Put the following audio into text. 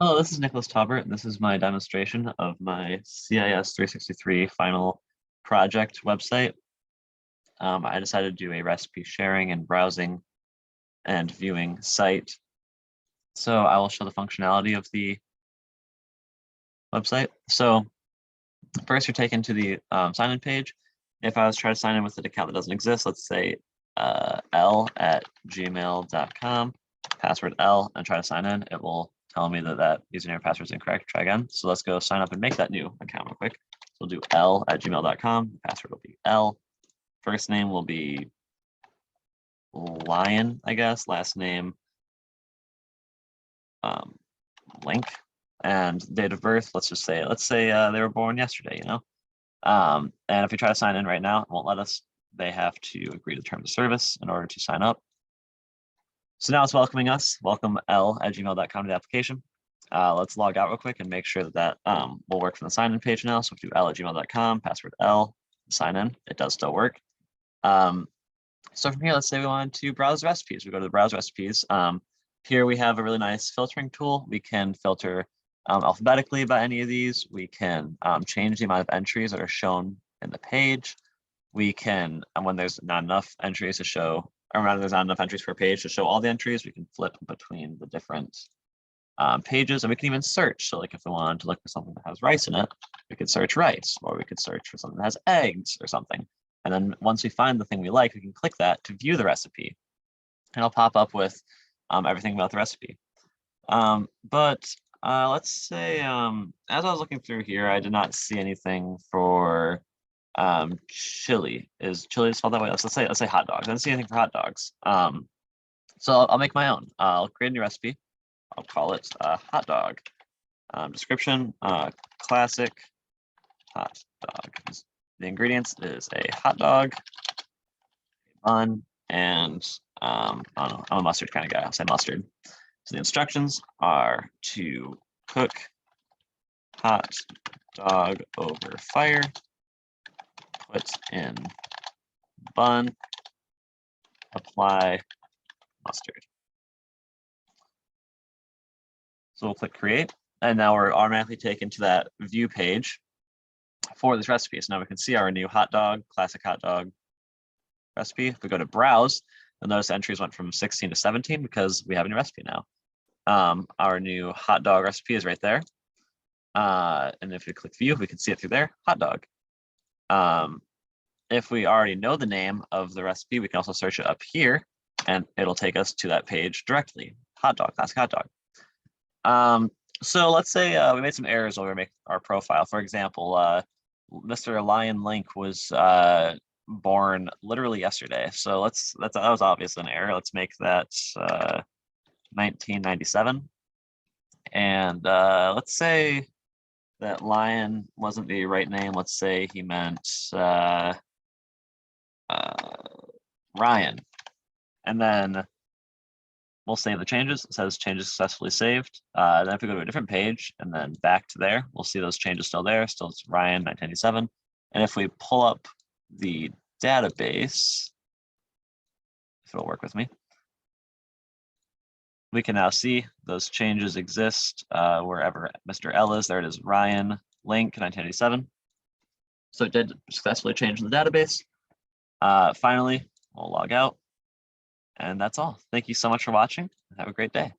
Hello, this is Nicholas Taubert, and this is my demonstration of my CIS363 Final Project website. I decided to do a recipe sharing and browsing and viewing site. So I will show the functionality of the website. So first you're taken to the sign-in page. If I was trying to sign in with an account that doesn't exist, let's say l@gmail.com, password L, and try to sign in, it will tell me that that username or password is incorrect. Try again. So let's go sign up and make that new account real quick. So we'll do l@gmail.com. Password will be L. First name will be Lion, I guess. Last name Link. And date of birth, let's say they were born yesterday, you know. And if we try to sign in right now, it won't let us. They have to agree to terms of service in order to sign up. So now it's welcoming us. Welcome l@gmail.com to the application. Let's log out real quick and make sure that that will work from the sign-in page now. So we do l@gmail.com, password L, sign in. It does still work. So from here, let's say we wanted to browse recipes. We go to the browse recipes. Here we have a really nice filtering tool. We can filter alphabetically by any of these. We can change the amount of entries that are shown in the page. We can, when there's not enough entries to show, or rather there's not enough entries per page to show all the entries, we can flip between the different pages, and we can even search. So like if we wanted to look for something that has rice in it, we could search rice, or we could search for something that has eggs or something. And then once we find the thing we like, we can click that to view the recipe. And it'll pop up with everything about the recipe. Let's say, as I was looking through here, I did not see anything for chili. Is chili spelled that way? Let's say hot dogs. I didn't see anything for hot dogs. So I'll make my own. I'll create a new recipe. I'll call it hot dog. Description, classic hot dog. The ingredients is a hot dog, a bun, and I don't know, I'm a mustard kind of guy. I'll say mustard. So the instructions are to cook hot dog over fire, put in bun, apply mustard. So we'll click create, and now we're automatically taken to that view page for this recipe. So now we can see our new hot dog, classic hot dog recipe. If we go to browse, you'll notice entries went from 16 to 17 because we have a new recipe now. Our new hot dog recipe is right there. And if we click view, we can see it through there, hot dog. If we already know the name of the recipe, we can also search it up here and it'll take us to that page directly. Hot dog, classic hot dog. So let's say we made some errors while we make our profile. For example, Mr. Lion Link was born literally yesterday. So that was obviously an error. Let's make that 1997. And let's say that Lion wasn't the right name. Let's say he meant Ryan. And then we'll save the changes. It says changes successfully saved. Then if we go to a different page and then back to there, we'll see those changes still there. Still it's Ryan 1987. And if we pull up the database, if it'll work with me, we can now see those changes exist wherever Mr. L is. There it is, Ryan Link 1987. So it did successfully change in the database. Finally, we'll log out. And that's all. Thank you so much for watching. Have a great day.